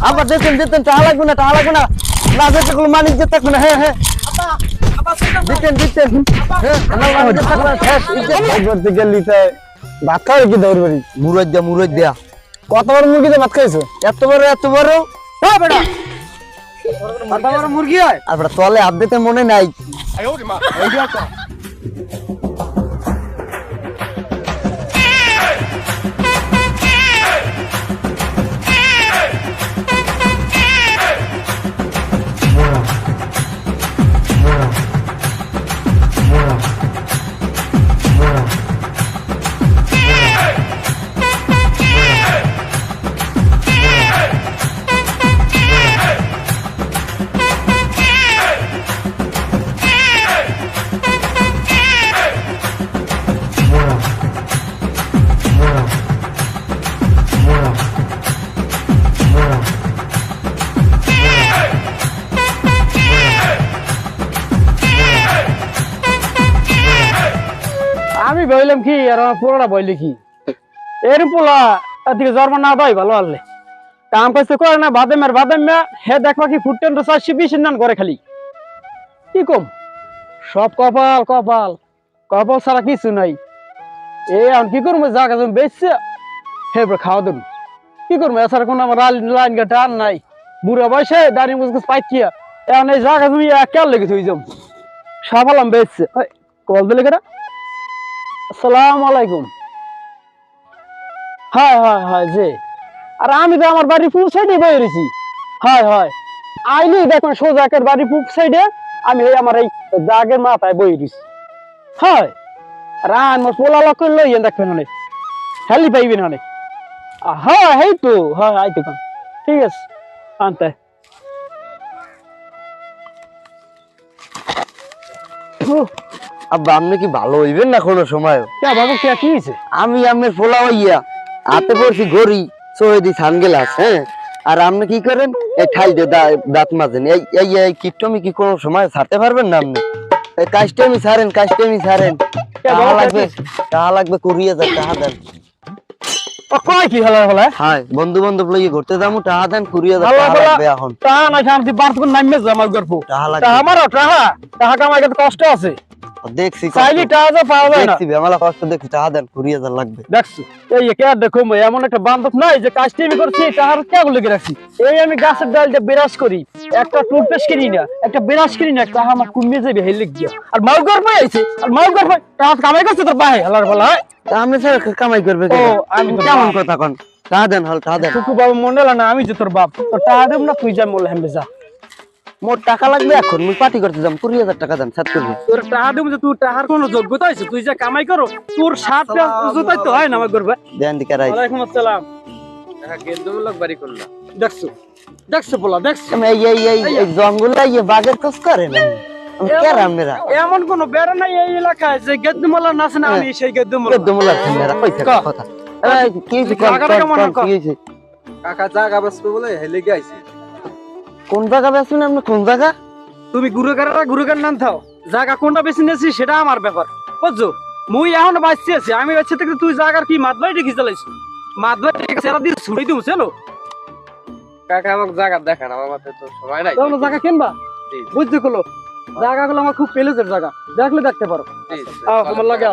আবার দিতেন টাকা লাগবে না না যেতে কোনো মানিক যেতে থাকবে না। হ্যাঁ দিতেন হ্যাঁ আমার মানিক যেতে থাকবে না। করতে গেলি তাই ভাত খাওয়া কি দৌড় বাড়ি মুরদ দিয়া কত বড় মুরগি দিয়ে ভাত খাইছো? এত বড় হ্যাঁ বেটা কত বড় মুরগি হয়? আর বেটা তলে হাত দিতে মনে নাই। আমি বললাম কি আর পোলাটা বললি কি এর পোলা এদিকে জন্ম না দেয় ভালো আনলে কাম কাজ করে না বাদাম হে দেখবা কি ফুটেন তো 420 রান করে খালি কি কম সব কপাল ছাড়া কিছু নাই। এখন কি করবো জায়গা জমি বেচছে হে খাওয়া দেবো কি করবো এছাড়া কোনো আমার লাইন গাটা আর নাই। বুড়া বয়সে দাঁড়িয়ে মুজগাছ পাইছিয়া এখন এই জায়গা জমি কেন লেগেছে ওই জম সব আলাম বেচছে কল দিলে কেটা। আসসালামু আলাইকুম। হয় যে আর আমি তো আমার বাড়ির পূব সাইডে বয়ে রয়েছি। হয় আইলি দেখুন সোজা একের বাড়ির পূব সাইডে আমি এই আমার এই দাগের মাথায় বয়ে রয়েছি। হয় আর আমার পোলা লক্ষ লইয়েন দেখবেন অনেক হেলি পাইবেন অনেক। হ্যাঁ এই তো হ্যাঁ আইতো কাম ঠিক আছে আনতে। আব্বা আপনি কি ভালো হইবেন না কোনো সময়? কি হয়েছে? আমি আপনার পোলা হইয়া হাতে পড়ছি ঘড়ি সোহেদি সানগ্লাস হ্যাঁ আর আপনি কি করেন এই ঠাই দিয়ে দাঁত মাজেন এই কিটমি কি কোনো সময় ছাড়তে পারবেন না? আপনি কাজটামি ছাড়েন টাকা লাগবে 20,000 টাকা দেন। কি হলো হ্যাঁ বন্ধু বান্ধব লইয়ে ঘুরতে যাবো টাকা দেন 20,000 টাকা লাগবে এখন। টাকা না শান্তি বার করে নামবে আমার গল্প আমারও টাকা কামাই করতে কষ্ট আছে দেখছি চাইলে টাকা তো পাওয়া যায় না। দেখছি আমার কষ্ট দেখছি টাকা দেন 20,000 লাগবে। দেখছো এই কে দেখো এমন একটা বান্ধব নাই যে কাজটি আমি করছি টাকার কে লেগে রাখছি। এই আমি গাছের ডালটা বিরাজ করি একটা টুথপেস্ট কিনি না একটা বিরাজ কিনি না টাকা আমার কমিয়ে যাবে হেলে গিয়া আর মাউ গর্ব আইছে আর মাউ গর্ব টাকা কামাই করছে তোর ভাই আল্লাহর বলা হয় আপনি স্যার কামাই করবে আমি কেমন কথা কোন টাকা দেন টাকা দেন। টুকু বাবা মনে হলো না আমি যে তোর বাপ তোর টাকা দেব না তুই যা মোল্লা হেমবে যা মোর টাকা লাগবে এখন মুই পার্টি করতে যাম 20,000 টাকা দেন সাত করবে। তোর টাকা দেব যে তুই টাকার কোনো যোগ্যতা আছে তুই যা কামাই করো তোর সাতটা জুতাই তো হয় না আমার করবে। দেন দিকে রাই ওয়ালাইকুম আসসালাম টাকা গেন্দম লোক বাড়ি করলা দেখছো বলা দেখছো এই জঙ্গলে এই বাগের কাজ করে না কেরামেরা এমন কোন বেড়া নাই এই এলাকায় যে গেদ্দমলা নাচে না আমি সেই গেদ্দমলা মেরা কইছে কথা এই কি হইছে কাকা জায়গা বাসবে বলে হেলে গিয়েছি। কোন জায়গা বেচুন আপনি কোন জায়গা? তুমি গুরুগার নাম থাও জায়গা কোনটা বেশি নিয়েছি সেটা আমার ব্যাপার বুঝছো। মুই এখন বাঁচতে আছি আমি বাঁচতে থেকে তুই জায়গার কি মাতবাই রেখে চালাইছো মাতবাই রেখে সেরা দিয়ে ছুড়ে দিও চলো। কাকা আমাকে জায়গা দেখান আমার মাথায় তো সময় নাই। তোমরা জায়গা কিনবা বুঝতে গুলো জায়গাগুলো আমার খুব পেলেজের জায়গা দেখলে দেখতে পারো আমার লাগে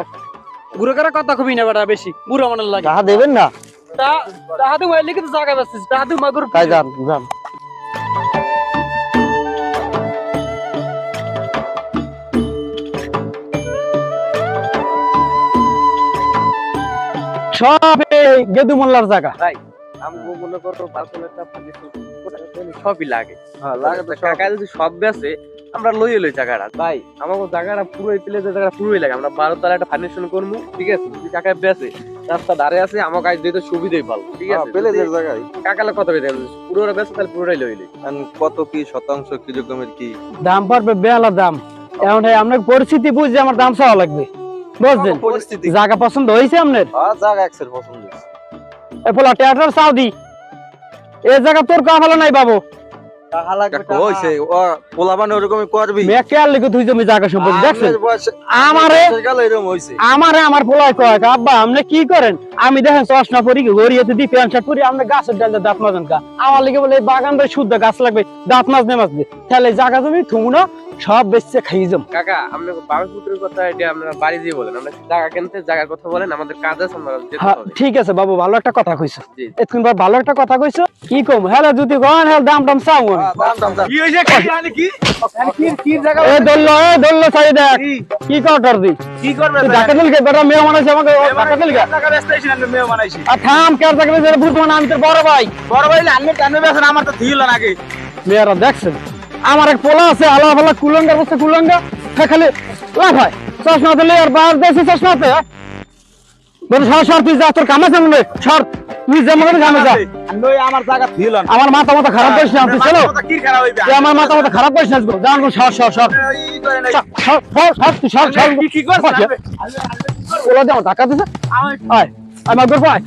গুরুগারা কথা খুবই না বেটা বেশি বুড়ো মনের লাগে টাকা দেবেন না টাকা তুমি লিখে তো জায়গা বেচছিস টাকা তুমি মাগুর তাই যান সব এই গেদু মোল্লার জায়গা তাই আমি মনে করো পার্সোনালটা সবই লাগে লাগে তো কাকা যদি সব বেচে আমরা লই জায়গাটা তাই আমাকে জায়গাটা পুরোই পেলে জায়গাটা পুরোই লাগে আমরা 12 তলা একটা ফাউন্ডেশন করবো ঠিক আছে। যদি কাকা বেচে রাস্তা ধারে আছে আমার কাজ দিতে সুবিধাই ভালো ঠিক আছে পেলে জায়গায় কাকালে কত বেচে পুরোটা বেচে তাহলে পুরোটাই লইলে কত কি শতাংশ কি রকমের কি দাম পড়বে বেলা দাম এখন আপনার পরিস্থিতি বুঝে আমার দাম চাওয়া লাগবে বুঝছেন। পরিস্থিতি জায়গা পছন্দ হয়েছে আপনার? জায়গা এক্সেল পছন্দ হয়েছে। এ পোলা টিয়াটার সাউদি এই জায়গা তোর কা ভালো নাই বাবু কইছে ও পোলাবান ওরকমই করবি মেকে আর লিখে তুই জমি জায়গা সম্পত্তি দেখছেন আমারে আমার পোলায় কয় আব্বা আপনি কি করেন আমি দেখেন চশমা পরি গড়িয়েতে দি প্যান্ট শার্ট পরি আমরা গাছের ডালে দাঁত মাজেন কা আমার লিখে বলে বাগান ভাই শুদ্ধ গাছ লাগবে দাঁত মাজতে মাজতে তাহলে জায়গা জমি থুমু না সব বেচে খাইয়ে যাম কাকা আপনি বাবুপুত্রের কথা এটা আপনারা বাড়ি দিয়ে বলেন আমরা জায়গা কিনতে জায়গার কথা বলেন আমাদের কাজ আছে আমরা যেতে হবে ঠিক আছে বাবু ভালো একটা কথা কইছো জি। এতক্ষণ পর ভালো একটা কথা কইছো কি কম হ্যালো যদি কোন হ্যালো দাম টাম চাও কি হইছে কি জায়গা এ দল্লো চাই দেখ কি কর দি কি করবে ডাকা দিলকে বড় মেয়ে বানাইছে আমাকে ডাকা দিলকে টাকা বেচতেছিস না মেয়ে বানাইছি আর থাম কার টাকা বেচে বুঝবো না আমি তোর বড় ভাই আমি টানে বেচেন আমার তো দিল নাকি মেয়েরা দেখছেন আমার এক পোলা আছে আলা ফালা কুলঙ্গা বসে কুলঙ্গা খালি লাফায় চশমা দিলে আর বার দেশে চশমাতে বলে সর তুই যা তোর কাম আছে মনে সর তুই যে মনে কামে যা নই আমার জায়গা দিল না আমার মাথা খারাপ করিস না তুই চলো কি খারাপ হইবে তুই আমার মাথা খারাপ করিস না জান সর ই করে নাই তুই সর কি করছ ওলা দাও টাকা দিছে আয় আমার গর্ব আয়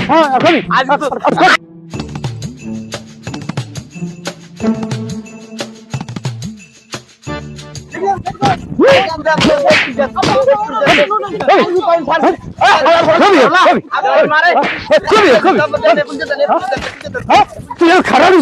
হ্যাঁ এখন আজ তো খারাপ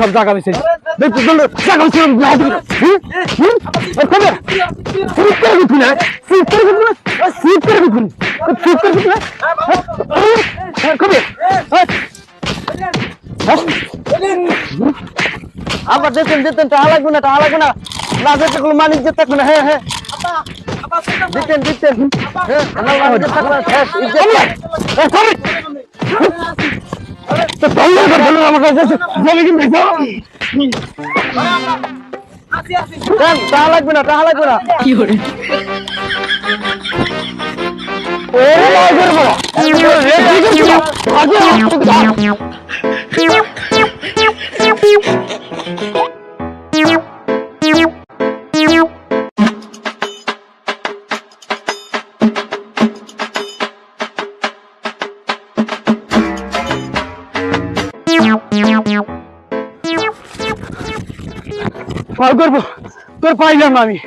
সব জায়গা বেশি আবার দিতেন টাকা লাগবে না না যেতে কোনো মালিক যেতে থাকবে না হ্যাঁ দিতেন হ্যাঁ আমার থাকবে না শেষ তো ভালো আমার কাছে জমি কিনতে টাকা লাগবে না কি করে করবো তোর পাইলাম না আমি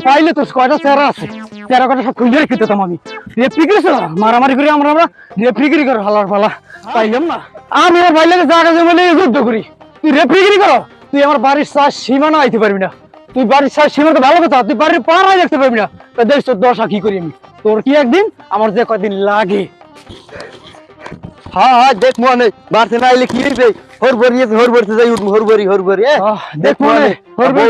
পাইলে তোর কয়টা চেহারা আছে চেহারা কটা সব খুঁজে রেখে দিতাম আমি রেফ্রিগেরি মারামারি করি আমরা রেফ্রিগেরি করো হালার ফালা পাইলাম না আমি আর ভাই লাগে জায়গা জমা নিয়ে যুদ্ধ করি তুই রেফ্রিগেরি করো তুই আমার বাড়ির চাষ সীমানা আইতে পারবি না তুই বাড়ির চাষ সীমানা ভালো কথা তুই বাড়ির পাড়ায় দেখতে পারবি না তা দেখ তোর দশা কি করি আমি তোর কি একদিন আমার যে কদিন লাগে হ্যাঁ দেখ মনে বাড়তে না আইলে কি হইবে হরবরতে যাই হরবরি দেখ মনে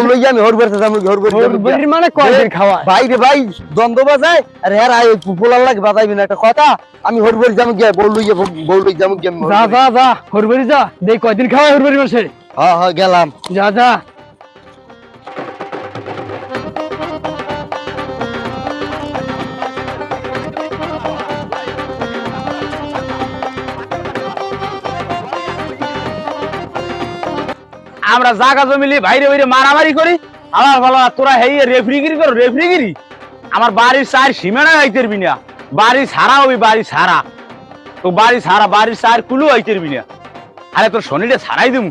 লই আমি হরবরতে যাম হরবরি মানে কয়দিন খাওয়া ভাই রে ভাই দ্বন্দ্ব বাজায় আরে হ্যাঁ আই পোলার লাগে বাজাইবি না একটা কথা আমি হরবরি যাম গিয়া বউ লই যাম গিয়া যা হরবরি যা দেখ কয়দিন খাওয়া হরবরি মাসে হ্যাঁ গেলাম যা আমরা জায়গা জমিলি বাইরে বাইরে মারামারি করি আলার ভালো তোরা হেই রেফ্রিগেরি করো রেফ্রিগেরি আমার বাড়ির চার সীমানা আইতেরবি না বাড়ি ছাড়া হবি বাড়ি ছাড়া তো বাড়ি ছাড়া বাড়ির চার কুলু আইতেরবি না আরে তোর শনিটা ছাড়াই দিম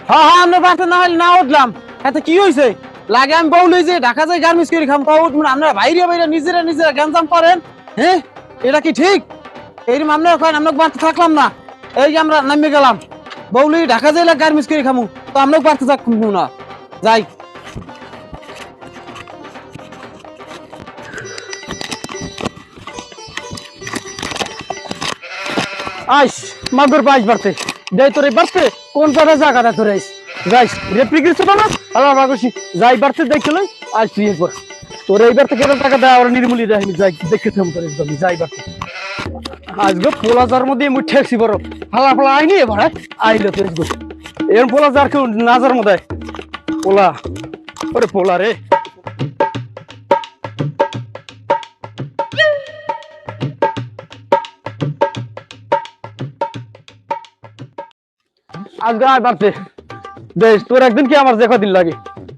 হ্যাঁ আমরা বাসে না হলে না উঠলাম এত কি হয়েছে লাগে আমি বউ লই যে ঢাকা যাই গার্মেন্টস করে খাম তাও উঠবেন আপনারা বাইরে নিজেরা গ্যাঞ্জাম করেন হ্যাঁ এটা কি ঠিক এইরকম আপনারা করেন আমরা বাঁচতে থাকলাম না এই যে আমরা নামে গেলাম বউ লই ঢাকা যাইলে গার্মেন্টস করে খামু তো আমরা বাঁচতে থাকবো না যাই আইস মাগুর পাইস বাড়তে দেই তোরে বাড়তে কোন পাড়া জায়গাটা তোরে আইস যাইস রেপ্লিকেট ছিল না আল্লাহ বাগুসি যাই বাড়তে দেখছিল আজ তুই এরপর তোর এইবার থেকে টাকা দেয় আর নির্মূলি দেয় আমি যাই দেখে থাম তোর জমি যাই বাড়তে আজকে পোলা যার মধ্যে মুই ঠেকছি বড় ফালা আইনি এবার আইলো তোর গো এরম পোলা যার কেউ নাজার মধ্যে পোলা ওরে পোলা রে আজকে আয় বাড়তে বেশ তোর একদিন কি আমার দেখা দিন লাগে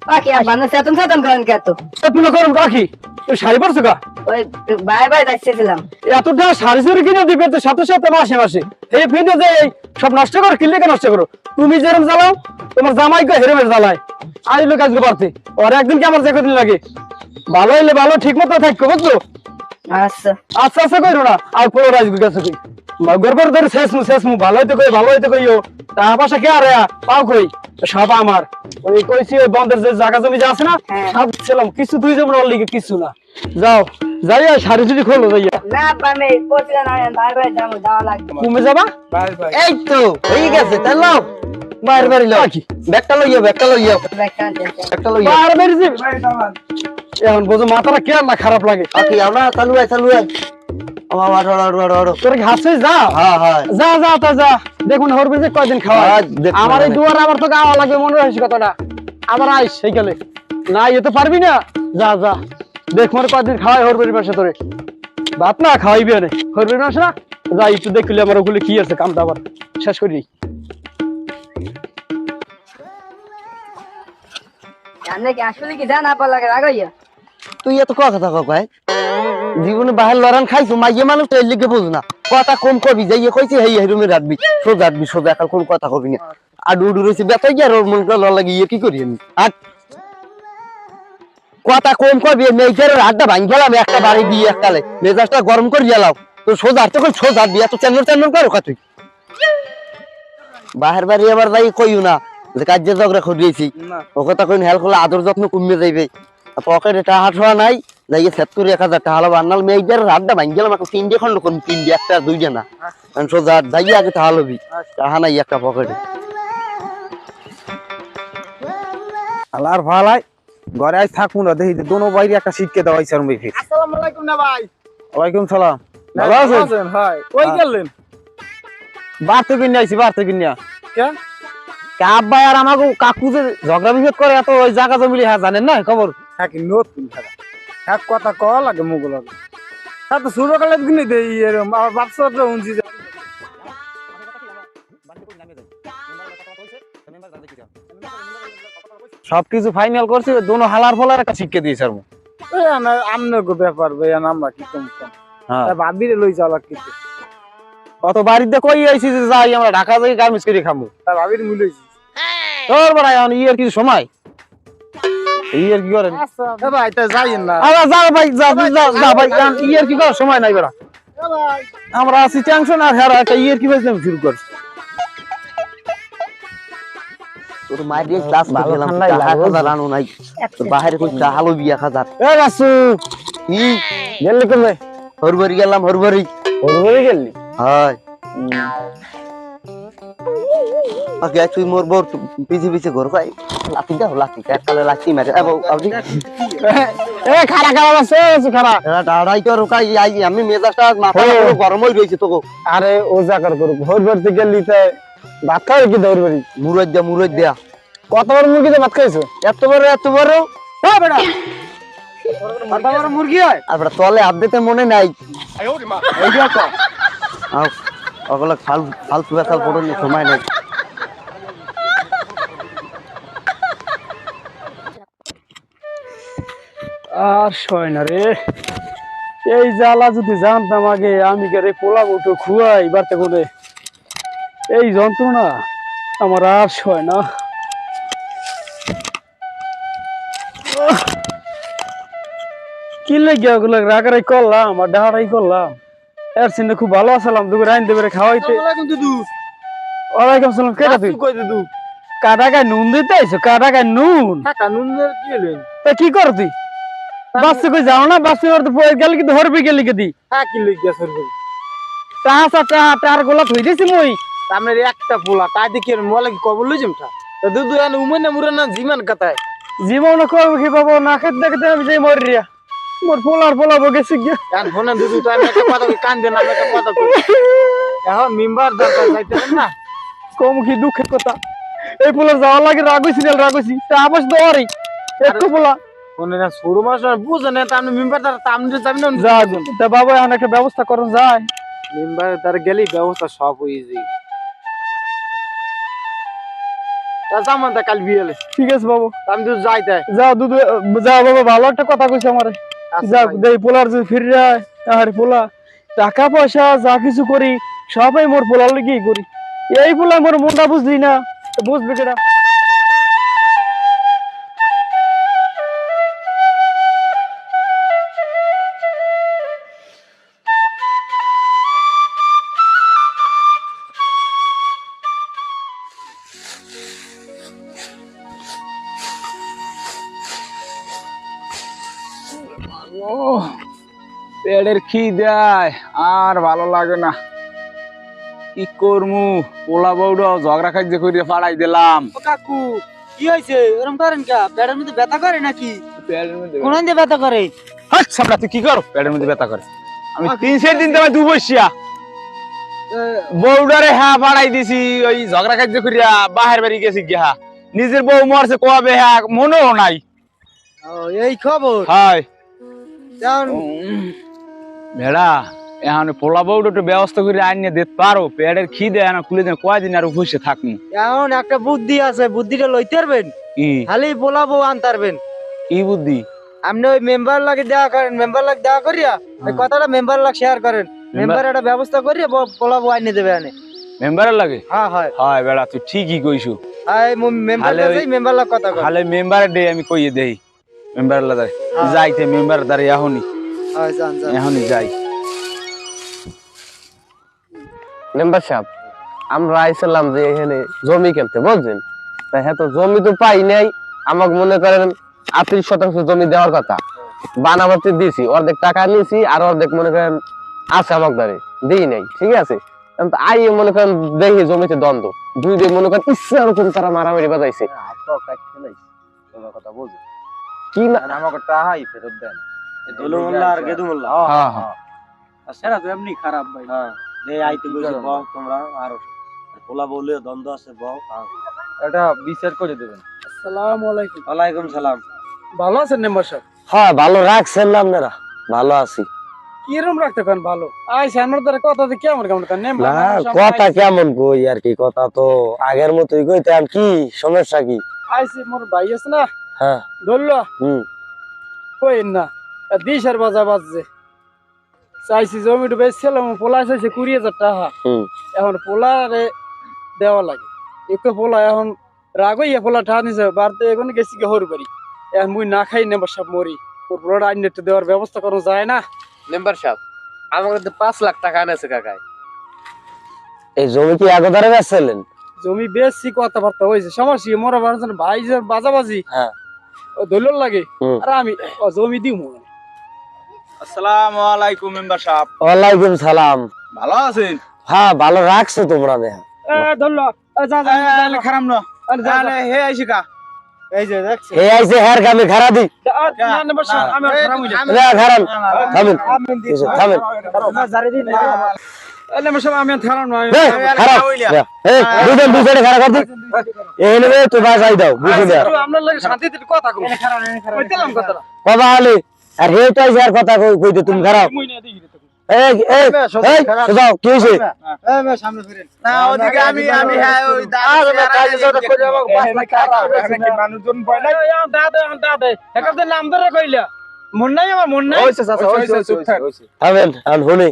বাকি আর বান্দা সেতন সেতন করেন কে তো তুই করুন রাখি তুই শাড়ি পরছো কা ওই বাই বাই যাচ্ছিলাম এতটা শাড়ি চুরি কিনে দিবে তো সাথে সাথে মাসে মাসে এই ফিদে যে এই সব নষ্ট করো কিনলে কে নষ্ট করো তুমি যেরকম জ্বালাও তোমার জামাইকে হেরেমের জ্বালায় আইলো কাজকে পারতে ওর একদিন কি আমার দেখা দিন লাগে ভালো হইলে ভালো ঠিক মতো থাকবো বুঝছো আচ্ছা আচ্ছা আচ্ছা কইরো না আর পুরো রাজগুর কাছে কই গরবার ধরে শেষ মু ভালো হইতে কইও তা পাশে কে আরে পাও কই সব আমার ওই কইছি ওই বন্ধের যে জায়গা জমি যা আছে না সব ছিলাম কিছু তুই যেমন ওর লিগে কিছু না যাও যাইয়া শাড়ি চুড়ি খোলো যাইয়া না পামে পৌঁছলে না বাই বাই যাবো যাওয়া লাগবে তুমি যাবা এই তো হয়ে গেছে তাই লাও বাইরে বাড়ি লাও কি ব্যাগটা লইয়া ব্যাগটা ব্যাগটা লইয়া বাইরে বেরিয়েছি এখন বুঝো মাথাটা কে না খারাপ লাগে আকি আমরা চালু আয় আমার তোর কি হাসছে যা হ্যাঁ হ্যাঁ যা যা তা যা দেখুন হরবে যে কয়দিন খাওয়া দেখুন আমার এই দুয়ার আবার তো গাওয়া লাগবে মনে রাখিস কথাটা আবার আইস সেইকালে না এতে পারবি না যা যা দেখ মোর কয়দিন খাওয়াই হরবের মাসে তোরে ভাত না খাওয়াইবি না হরবের মাসে না যা একটু দেখলি আমার ওগুলো কি আছে কামটা আবার শেষ করি জানে কি আসলে কি জানা পা লাগে রাগাইয়া তুই এত কথা কয় জীবনে বাহির লড়ান খাইছো মাইয়ে মানুষ তো এর লিগে বুঝ না কথা কম কবি যাইয়ে কইছে হেই হেরুমে রাখবি সোজা একাল কোন কথা কবি না আর উডু রইছে বেতাই গিয়া ওর মনটা ল লাগি কি করি আমি আর কথা কম কবি মেয়েদের আড্ডা ভাঙ গেলাম একটা বাড়ি দিয়ে এককালে মেজাজটা গরম করে গেলাম তো সোজা তো কই সোজা দিয়া তো চ্যানেল করো কথা তুই বাহির বাড়ি আবার যাই কইও না যে কাজে ঝগড়া করিয়েছি ও কথা কইন হেল করলে আদর যত্ন কমে যাইবে পকেটে টাকা ঠোয়া নাই যাইয়ে সেট করে 1000 টাকা হলো বান্নাল মেয়েদের আড্ডা ভাঙ গেলাম এখন 3 খন্ড কোন 3 একটা 2 না সোজা যাইয়ে আগে টাকা লবি টাকা নাই একটা পকেটে আলার ভালাই ঘরে আজ থাকবো না দেখি দোনো বাইরে একটা শিখকে দেওয়াই স্যার মেয়ে ফির আসসালামু আলাইকুম না ভাই ওয়ালাইকুম সালাম ভালো আছেন ভাই কই গেলেন বাড়তে কিনে আইছি বাড়তে কিনে কে কাপ ভাই আর আমাকে কাকু যে ঝগড়া বিভেদ করে এত ওই জায়গা জমিলি হ্যাঁ জানেন না খবর হ্যাঁ কি নতুন খেলা এক কথা কওয়া লাগে মুগুল হ্যাঁ তো শুরু কালে কিনে দেই এরকম আমার বাপসা তো উনছি সবকিছু ফাইনাল করছি দোনো হালার ফলার একটা শিখকে দিয়েছে আর আমনে গো ব্যাপার ভাই আমরা কি কম হ্যাঁ ভাবিরে লই যাওয়া লাগছে কত বাড়িতে কই আইছি যে যাই আমরা ঢাকা যাই গার্মেন্টস করে খামু ভাবির মিলইছি তোর বড় এখন ইয়ার কিছু সময় ইয়ার কি করেন আচ্ছা ভাই তা যাইন না আরে যাও ভাই যা ভাই ইয়ার কি করার সময় নাই বেড়া আমরা আছি টেনশন আর হেরা একটা ইয়ার কি ফাইজলাম শুরু করছি তোর মায়ের দিয়ে ক্লাস গেলাম টাকা রানো নাই তোর বাইরে কই টাকা লবি 1000 এ বাসু কি গেলি কবে হরবরি গেলাম হরবরি গেলি হয় আগে তুই মোর বোর পিছে ঘর কই লাঠি এককালে লাঠি মারে আপনি এ খারা আছে খারা দাঁড়াই তো রোকাই আমি মেজাজটা মাথা গরম হই রইছে তো আরে ও জাকার করু ভোর ভোর থেকে লিতে ভাত খাই কি দৌড়বাড়ি মুরদ দিয়া কতবার মুরগিতে ভাত খাইছো এত বড় হ্যাঁ বেটা কত বড় মুরগি হয় আর বেটা তলে আপডেতে মনে নাই এইটা তো ওগুলো ফালতু ব্যথা পড়ুন সময় নাই আর সয় না রে এই জ্বালা যদি জানতাম আগে আমি কে রে পোলা বউটো খুয়াই বাড়তে বলে এই যন্ত্রণা আমার আর সয় না কি লেগে ওগুলো রাগারাই করলাম আর ডাহারাই করলাম এর সিনে খুব ভালো আছিলাম দুপুরে আইন দেবে খাওয়াইতে ওয়ালাইকুম সালাম কেটা তুই কাটাকায় নুন দিতে আইছো কাটাকায় নুন তা কি কর তুই বাসে কই যাও না বাসে ওর তো গেল কিন্তু হরবি গেলি কেদি তার গোলা থই দিছি মই আমার একটা পোলা তাই দেখি মোলা কি কবল লই জমটা তো দুদু এনে উমনে মুরে না জিমান কাটায় জীবন করব কি বাবা না খেতে দেখতে আমি যাই মরিয়া মোর পোলা বগেছি গিয়া কান ফোনে দুদু তো আমি একটা কথা কান দেন আমি একটা কথা কই এখন মেম্বার দরকার যাইতেন না কম কি দুঃখের কথা এই পোলা যাওয়া লাগে রাগইছি তা আবাস দোয়ারি একটু পোলা ফোনে না শুরু মাস বুঝে না তা আমি মেম্বার তার তামনে যাবি না যাগুন তা বাবা এখন একটা ব্যবস্থা করুন যায় মেম্বার তার গেলি ব্যবস্থা সব হয়ে যায় জামান তা কাল বিয়েলে ঠিক আছে বাবু আমি তো যাই তাই যাও দুধ যাও বাবা ভালো একটা কথা কইছে আমারে যাও দেই পোলার যদি ফিরে যায় আরে পোলা টাকা পয়সা যা কিছু করি সবাই মোর পোলার লাগি করি এই পোলা মোর মনটা বুঝলি না বুঝবে কেডা পেটের খিদায় আর ভালো লাগে না কি করমু পোলা বউডা ঝগড়া খাইতে কইরে ফাড়াই দিলাম কাকু কি হইছে এরকম করেন কা পেটের মধ্যে ব্যথা করে নাকি পেটের মধ্যে কোন দিয়ে ব্যথা করে হাট সামনে তুই কি কর পেটের মধ্যে ব্যথা করে আমি 3-4 দিন তোমায় দুবসিয়া বউডারে হ্যাঁ ফাড়াই দিছি ওই ঝগড়া খাইতে কইরা বাহির বাড়ি গেছি গিয়া নিজের বউ মরছে কবে হ্যাঁ মনেও নাই এই খবর হাই যাও ভেড়া এখন পোলা বউটা একটু ব্যবস্থা করে আনিয়ে দিতে পারো পেটের খিদে না খুলে দেন কয়দিন আর বসে থাকবো এখন একটা বুদ্ধি আছে বুদ্ধিটা লইতে পারবেন কি খালি বলাবো আনতারবেন কি বুদ্ধি আপনি ওই মেম্বার লাগে দেওয়া করেন মেম্বার লাগে দেওয়া করিয়া ওই কথাটা মেম্বার লাগে শেয়ার করেন মেম্বার একটা ব্যবস্থা করিয়া বলাবো আইনে দেবে আনে মেম্বারের লাগে হ্যাঁ হয় হয় বেড়া তুই ঠিকই কইছু মেম্বার মেম্বার লাগে কথা কয় খালে মেম্বারের ডে আমি কইয়ে দেই মেম্বারের লাগে যাইতে মেম্বার দাঁড়িয়ে এখনই হয় যান যান এখনই যাই মেম্বার সাহেব আমরা আইছিলাম যে এখানে জমি কিনতে বুঝছেন তাই হ্যাঁ তো জমি তো পাই নাই আমাকে মনে করেন 38% জমি দেওয়ার কথা বানাবাতে দিয়েছি অর্ধেক টাকা নিয়েছি আর অর্ধেক মনে করেন আছে আমার দ্বারে দিই নাই ঠিক আছে আই মনে করেন দেখি জমিতে দ্বন্দ্ব দুই দিন মনে করেন ইচ্ছা ওরকম তারা মারামারি বাজাইছে কি না আমাকে টাহাই ফেরত দেন দলুমুল্লাহ আর গেদুমুল্লাহ হ্যাঁ হ্যাঁ সেটা তো এমনি খারাপ ভাই হ্যাঁ যে আইতে বসে বউ তোমরা আর পোলা বলে দ্বন্দ্ব আছে বউ এটা বিচার করে দেবেন আসসালামু আলাইকুম ওয়ালাইকুম সালাম ভালো আছেন মেম্বার সাহেব হ্যাঁ ভালো রাখছেন না আপনারা ভালো আছি কিরম রাখতে পারেন ভালো আইসা আমার দ্বারা কথা দিয়ে কেমন কেমন তার নেম না কথা কেমন কই আর কি কথা তো আগের মতোই কইতাম কি সমস্যা কি আইসি মোর ভাই আছে না হ্যাঁ ধরলো হুম কইন না দিশার বাজা বাজছে চাইছি জমিটা বেচছিলাম পোলা চাইছে 20,000 টাকা হুম এখন পোলারে দেওয়া লাগে একটু পোলা এখন রাগ হইয়া পোলা ঠা নিছে বাড়তে এখন গেছি গে হরু বাড়ি এখন মুই না খাই নেবার সব মরি ওর পোলাটা আইনে একটু দেওয়ার ব্যবস্থা করা যায় না মেম্বার সাহেব আমাকে তো 5 লাখ টাকা আনেছে কাকাই এই জমি কি আগদারে বেচছিলেন জমি বেশি কথাবার্তা হয়েছে সমস্যা মরা বাড়ছেন ভাই যে বাজাবাজি হ্যাঁ ও দলিল লাগে হুম। আর আমি ও জমি দিব আসসালামু আলাইকুম মেম্বার সাহেব ওয়ালাইকুম সালাম ভালো আছেন হ্যাঁ ভালো রাখছো তোমরা দেখ ধরলো যা যা যা, খারাপ না আরে যা, যা। হে আইছি কা এই যে দেখছি এই আইছে হের কামে খারা দি না নেবার সব আমি আর খারাপ হইলা না খারাপ থামেন থামেন নেবার সব আমি আর খারাপ নয় এই, খারাপ এই দুজন দুজনে খারাপ কর দি এই নেবে তো বাজাই দাও বুঝি না আপনার লাগে শান্তিতে একটু কথা কই কইতেলাম কথাটা বাবা আলে আর হে তো আইছে আর কথা কইতে তুমি খারাপ মুই না দেখি তো এই এই এই যাও কি হইছে এই মে সামনে ফিরেন না ওদিকে আমি হ্যাঁ ওই মানুষজন ভয় নাই দাদা একাতে নাম ধরে কইলা মন নাই আমার মন নাই থামেন আর শুনি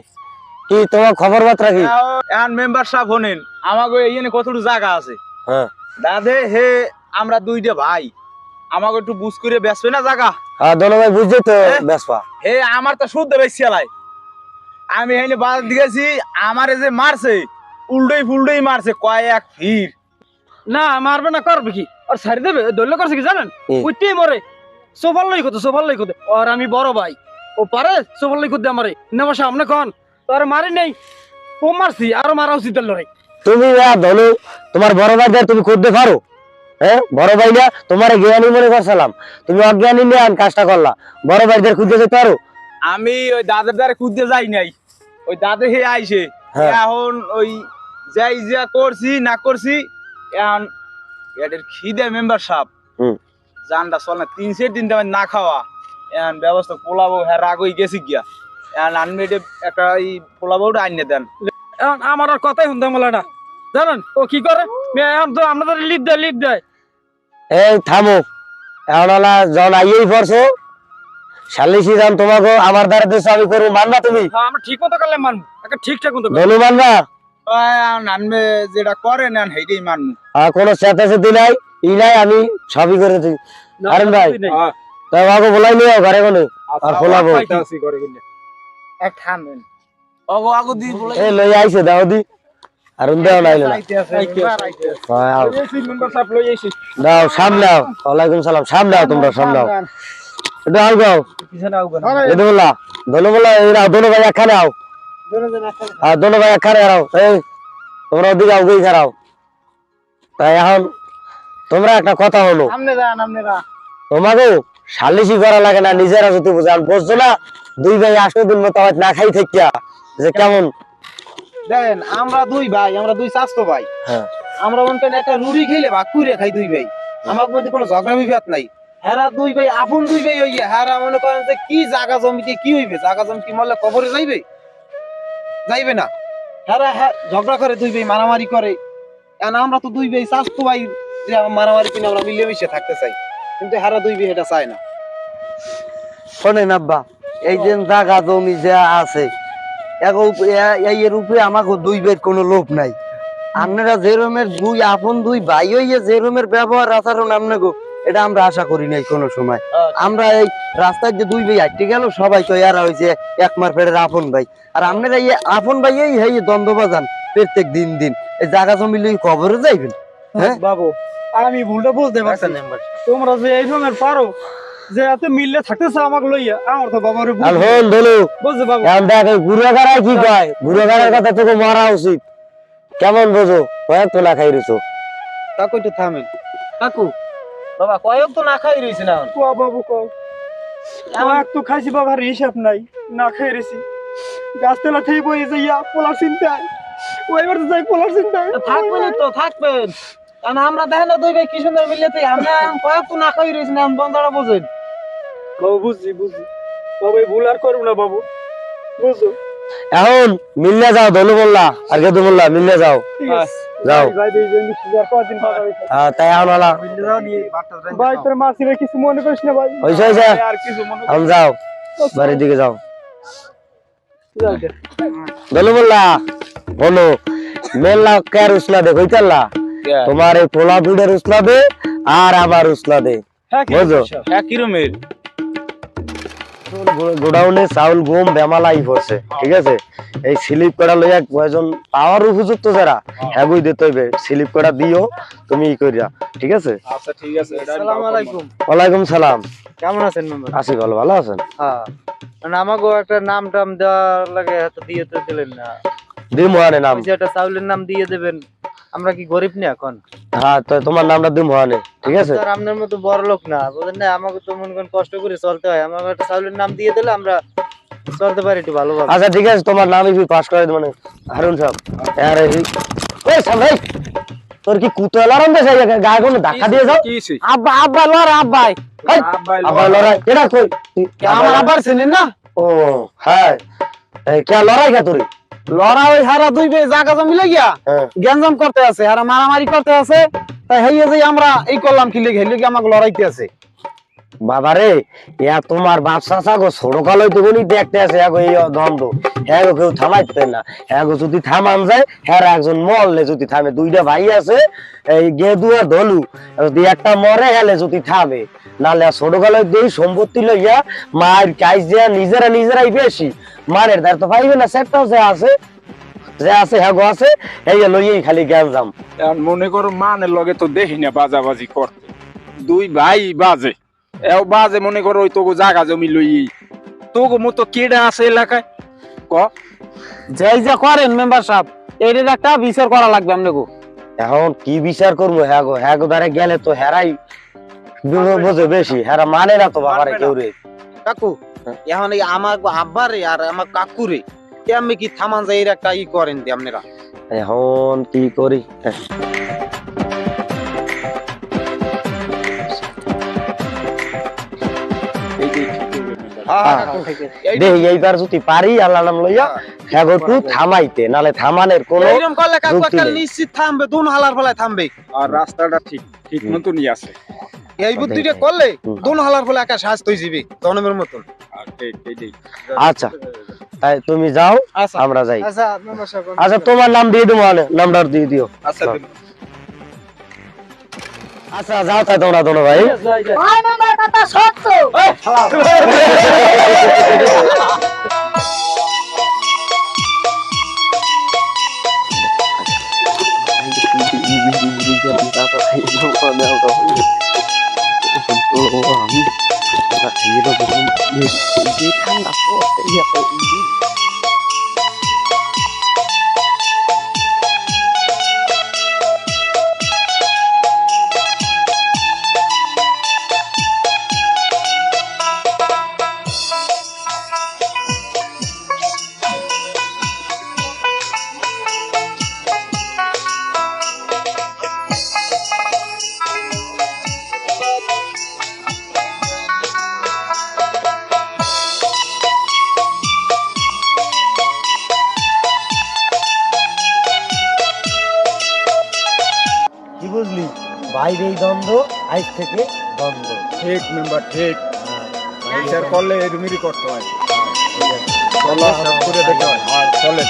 কি তোমার খবর বার্তা কি এখন মেম্বার সাহেব হনেন আমাকে এইখানে কতটুকু জায়গা আছে হ্যাঁ দাদে হে আমরা দুইটা ভাই আমাকে একটু বুঝ করে বেসবে না জায়গা হ্যাঁ দোনো ভাই বুঝছে তো বেসপা হে আমার তো শুদ্ধ বেশি আলাই আমি হেনে বাজার দিয়েছি আমারে যে মারছে উল্টোই ফুলটোই মারছে কয়েক ফির না মারবে না করবে কি আর ছাড়ি দেবে দল্য করছে কি জানেন উইতেই মরে সোফার লই কত আর আমি বড় ভাই ও পারে সোফার লই কত আমারে নেবা সামনে কোন তোর মারি নেই ও মারছি আর মারা উচিত লড়াই তুমি ধনু তোমার বড় ভাই তুমি করতে পারো হ্যাঁ বড় ভাই না তোমার জ্ঞানী মনে করছিলাম তুমি অজ্ঞানী নিয়ে কাজটা করলা বড় ভাইদের খুঁজতে যেতে পারো আমি ওই দাদের দ্বারা খুঁজতে যাই নাই ওই দাদে হে আইছে হ্যাঁ। এখন ওই যাই যা করছি না করছি এখন এদের খিদে মেম্বার সাহেব হুম। জানটা চল না 3-4 দিন তেমন না খাওয়া এখন ব্যবস্থা পোলাবো হ্যাঁ রাগ হয়ে গেছি গিয়া এখন আনবে একটা এই পোলাবোটা আনিয়ে দেন এখন আমার আর কথাই শুনতে মেলা না জানেন ও কি করে এখন তো আপনাদের লিড দেয় এই থামো, এখন হলা যখন আইয়েই পড়ছো সালিশি যান তোমাকে আমার দ্বারা দেশ আমি করবো, মানবা তুমি? আমরা ঠিক মতো করলে মানবো, একটা ঠিকঠাক মতো বলু মানবা? নানবে যেটা করে নেন সেইটাই মানবো। আর কোনো চেতাচেতি নাই ই নাই, আমি সবই করে দিই। আরে ভাই তাই বাবু বলাই নিও ঘরে কোনে আর খোলাবো। এক থামেন আগো দি বলে এই লই আইছে দাও দি আর দেও নাইলো না দাও সামলাও। ওয়ালাইকুম সালাম, সামলাও তোমরা সামলাও। এটা আও গাও এটা বলা দোনো বলা এরা দোনো ভাই একখানে আও, আর দোনো ভাই একখানে আও। এই তোমরা ওদিকে আও, গই খারাও। তাই এখন তোমরা একটা কথা হলো, তোমাকে সালিশি করা লাগে না, নিজেরা যদি বুঝান বুঝছো না। দুই ভাই আসো দিন মতো না খাই থাকিয়া যে কেমন দেন আমরা দুই ভাই, আমরা দুই স্বাস্থ্য ভাই। হ্যাঁ আমরা মনে করেন একটা রুড়ি খেলে ভাগ করে খাই দুই ভাই, আমার মধ্যে কোনো ঝগড়া বিবাদ নাই। হেরা দুই ভাই আপন দুই ভাই হইয়া হেরা মনে করেন যে কি জায়গা জমিতে কি হইবে, জায়গা জমি কি মরলে কবরে যাইবে? যাইবে না। হেরা ঝগড়া করে দুই ভাই, মারামারি করে। কারণ আমরা তো দুই ভাই স্বাস্থ্য ভাই, যে মারামারি কিনে আমরা মিলেমিশে থাকতে চাই, কিন্তু হেরা দুই ভাই এটা চায় না। শোনেন আব্বা, এই যে জায়গা জমি যা আছে এর উপরে আমাকে দুই ভাইয়ের কোনো লোভ নাই। আপনারা যেরমের দুই আপন দুই ভাই হইয়া যেরমের ব্যবহার আচরণ আপনাকে এটা আমরা আশা করি নাই কোনো সময়। আমরা এই রাস্তায় যে দুই ভাই হাঁটতে গেল সবাই তো এরা হয়েছে একমার ফেরের আপন ভাই, আর আপনারা এই আপন ভাই এই দ্বন্দ্ব বাজান প্রত্যেক দিন দিন। এই জায়গা জমি লই কবরে যাইবেন? হ্যাঁ বাবু আমি ভুলটা বুঝতে পারছি না, তোমরা যে এই রকমের পারো যে এত মিললে থাকতেছে আমাকে লইয়া, আমার তো বাবার আর হন ধরো বুঝতে বাবু। এখন দেখ গুড়াগাড়ায় কি কয়, গুড়াগাড়ার কথা তোকে মারা উচিত। কেমন বোঝো? কয়েক তো না খাই রয়েছো। কাকু একটু থামেন। কাকু বাবা কয়েক তো না খাই রয়েছে না। কোয়া বাবু কও, আমার তো খাইছি বাবার হিসাব নাই, না খাই রেছি গাছতলা থেকে বই যাইয়া পোলার চিন্তায় ওইবার তো যাই পোলার চিন্তায় থাকবেন তো থাকবেন, কারণ আমরা দেখেন না দুই ভাই কি সুন্দর মিলেতে আমরা কয়েক তো না খাই রয়েছে না, বন্ধারা বোঝেন। বাবু বুঝছি বুঝছি বাবু, এই ভুল আর করবো না বাবু, বুঝছো? এখন মিললে যাও, ধনু বললা আর কেতু বললা মিললে যাও, ঠিক আছে যাও। ভাই আর কদিন পাওয়া যাবে? তাই এখন হলা ভাই তোর মাসিরা কিছু মনে করিস না ভাই, হয়েছে হয়েছে আর কিছু মনে এখন যাও বাড়ির দিকে যাও। করিস ধনু বললা বলো মেললা কে উসলা দে কইতাল্লা তোমার এই পোলা দুধের উসলা দে আর আমার উসলা দে, বুঝো? কিরমের গোডাউনে চাউল গম বেমালাই পড়ছে, ঠিক আছে? এই স্লিপ করা লইয়া কয়জন পাওয়ার উপযুক্ত যারা হ্যাগুই দিতে হইবে, স্লিপ করা দিও তুমি ই করিয়া, ঠিক আছে? আচ্ছা ঠিক আছে। আসসালামু আলাইকুম। ওয়ালাইকুম সালাম। কেমন আছেন মেম্বার? আছি ভালো, ভালো আছেন? হ্যাঁ, মানে আমাকে একটা নাম টাম দেওয়ার লাগে, এত দিয়ে তো দিলেন না। দিম হানে নাম, ওই যে একটা চাউলের নাম দিয়ে দেবেন, আমরা কি গরিব না এখন? হ্যাঁ তো তোমার নামটা দিম হানে, ঠিক আছে? স্যার আপনার মতো বড় লোক না, বুঝলেন না? আমাকে তো মনে করেন কষ্ট করে চলতে হয়, আমাকে একটা চাউলের নাম দিয়ে দিলে আমরা চলতে পারি একটু ভালোভাবে। আচ্ছা ঠিক আছে, তোমার নাম ইবি পাস করে মানে হারুন সাহেব। আরে এই সামনে তোর কি কুতলা রং দেছে, গায়ে কোনো ধাক্কা দিয়ে যাও? আব্বা আব্বা লড়া আব্বাই, আবার লড়াই এটা কই? আমার আব্বার ছিলেন না? ও হ্যাঁ, এই কে লড়াই কে তোর? লড়া ওই হারা দুই ভাই জায়গা জমি লাগিয়া হ্যাঁ গ্যাঞ্জাম করতে আছে, হারা মারামারি করতে আছে, তাই হইয়া যে আমরা এই করলাম কি লেগে লেগে আমাকে লড়াইতে আছে। বাবারে ইয়া তোমার বাচ্চা চাগো ছোট কালো তখনই দেখতে আছে এগো এই দ্বন্দ্ব, হ্যাঁ কেউ থামাইতে না। হ্যাঁ যদি থামান যায় হ্যাঁ একজন মরলে যদি থামে, দুইটা ভাই আছে এই গেদু আর ধলু, যদি একটা মরে হেলে যদি থামে, নাহলে ছোট কালো দিয়ে সম্পত্তি লইয়া মায়ের কাজ দেয়া নিজেরা নিজেরাই বেশি মারের দ্বার তো পাইবে না। সেটাও যে আছে হ্যাঁ গো আছে, এই লইয়াই খালি গ্যাঞ্জাম। মনে করো মানের লগে তো দেখি না বাজাবাজি করতে, দুই ভাই বাজে এও বাজে, মনে করো ওই তোকে জায়গা জমি লই তোকে মতো কেডা আছে এলাকায় ক যেই যা করেন মেম্বার সাহেব, এটার একটা বিচার করা লাগবে আপনাকে। এখন কি বিচার করবো? হ্যাঁ গো ধারে গেলে তো হেরাই বোঝে বেশি, হেরা মানে না তো বাবারে কেউ রে। কাকু এখন এই আমার আব্বারে আর আমার কাকুরে কেমনি কি থামান যায়, এর একটা ই করেন দি আপনারা। এখন কি করি? দেহি এইবার যদি পারি আল্লাহ নাম লইয়া হ্যাঁ একটু থামাইতে নালে থামানের কোনো এইরকম করলে কাকু যুক্তি একটা নেই। নিশ্চিত থামবে দুন হালার ফলায় থামবে আর রাস্তাটা ঠিক মতনই আছে। এই বুদ্ধিটা করলে দুন হালার ফলে একা শাস্ত হয়ে যাবে জনমের মতন। আর এইটাই। আচ্ছা তাই তুমি যাও আচ্ছা আমরা যাই আচ্ছা নমস্কার আচ্ছা তোমার নাম দিয়ে দেবো নামটা দিয়ে দিও আচ্ছা আচ্ছা যাও তাই তোমরা দোনো ভাই ভাই আমার কথা সত্য কি বুঝলি বাইরে এই দ্বন্দ্ব আজ থেকে বন্ধ ঠিক মেম্বার ঠিক বিচার করলে এরকমই করতে হয়। চলো সব করে দেখতে হয়। চলেন।